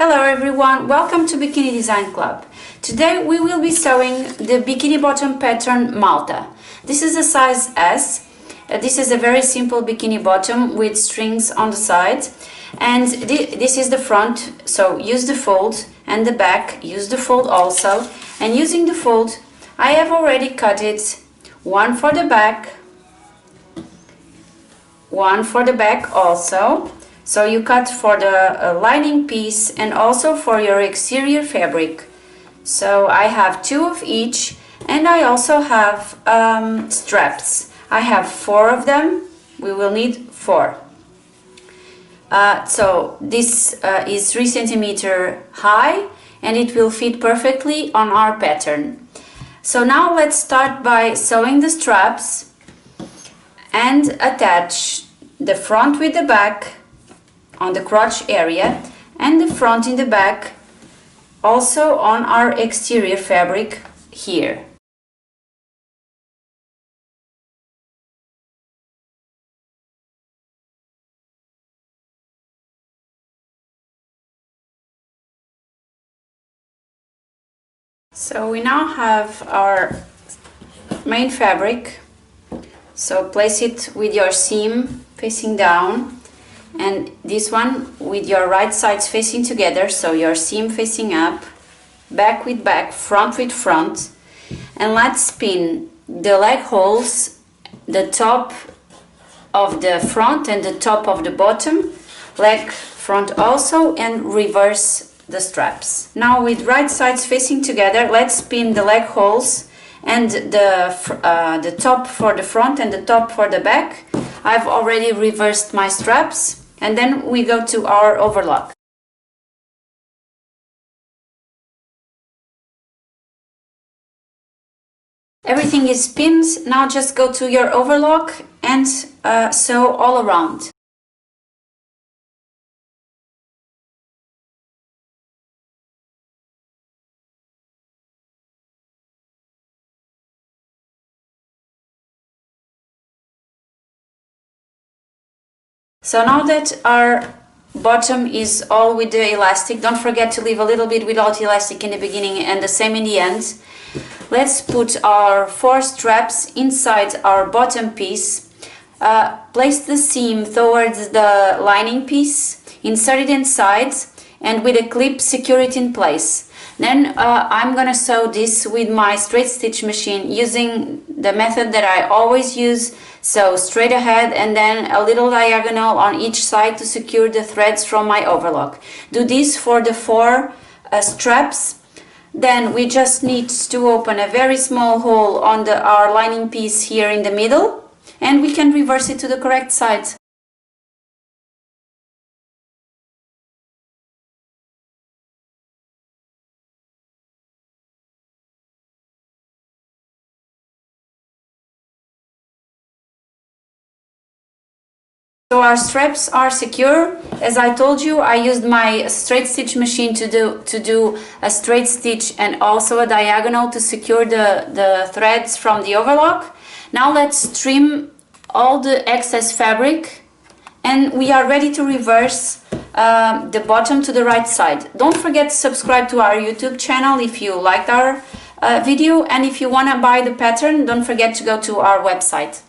Hello everyone, welcome to Bikini Design Club. Today we will be sewing the bikini bottom pattern Malta. This is a size S. This is a very simple bikini bottom with strings on the side, and this is the front, so use the fold, and the back, use the fold also. And using the fold, I have already cut it, one for the back also. So you cut for the lining piece and also for your exterior fabric. So I have 2 of each, and I also have straps. I have 4 of them. We will need 4. So this is 3 cm high, and it will fit perfectly on our pattern. So now let's start by sewing the straps and attach the front with the back on the crotch area, and the front in the back also on our exterior fabric here. So we now have our main fabric, so place it with your seam facing down, and this one with your right sides facing together, so your seam facing up, back with back, front with front. And let's pin the leg holes, the top of the front and the top of the bottom, leg front also, and reverse the straps. Now with right sides facing together, let's pin the leg holes and the top for the front and the top for the back. I've already reversed my straps. And then we go to our overlock. Everything is pinned. Now just go to your overlock and sew all around. So now that our bottom is all with the elastic, don't forget to leave a little bit without elastic in the beginning and the same in the end. Let's put our 4 straps inside our bottom piece. Place the seam towards the lining piece, insert it inside, and with a clip secure it in place. Then I'm gonna sew this with my straight stitch machine using the method that I always use. So straight ahead and then a little diagonal on each side to secure the threads from my overlock. Do this for the 4 straps. Then we just need to open a very small hole on our lining piece here in the middle, and we can reverse it to the correct side. So our straps are secure. As I told you, I used my straight stitch machine to do a straight stitch and also a diagonal to secure the threads from the overlock. Now let's trim all the excess fabric, and we are ready to reverse the bottom to the right side. Don't forget to subscribe to our YouTube channel if you liked our video, and if you want to buy the pattern, don't forget to go to our website.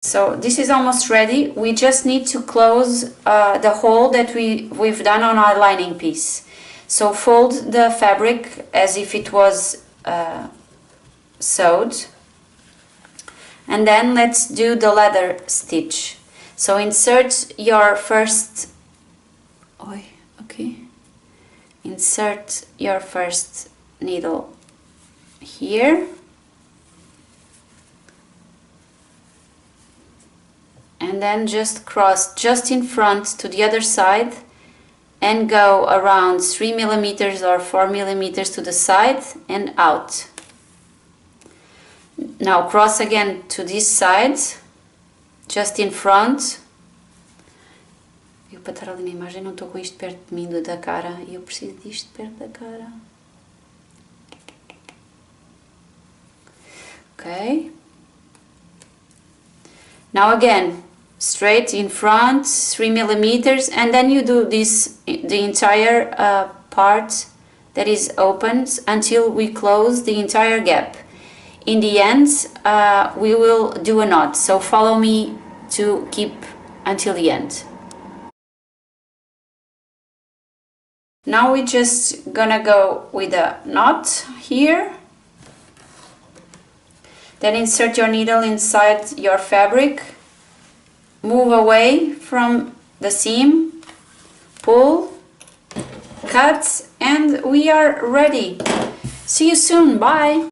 So this is almost ready. We just need to close the hole that we've done on our lining piece. So fold the fabric as if it was sewed, and then let's do the leather stitch. So insert your first insert your first needle here, and then just cross just in front to the other side and go around 3 mm or 4 mm to the side and out. Now cross again to this side, just in front. Eu para estar ali na imagem não estou com isto perto de mim, da cara, e eu preciso disto perto da cara. Ok. Now again, straight in front, 3 millimeters, and then you do this, the entire part that is opened until we close the entire gap. In the end, we will do a knot, so follow me to keep until the end. Now we're just gonna go with a knot here. Then insert your needle inside your fabric, move away from the seam, pull, cut, and we are ready. See you soon, bye!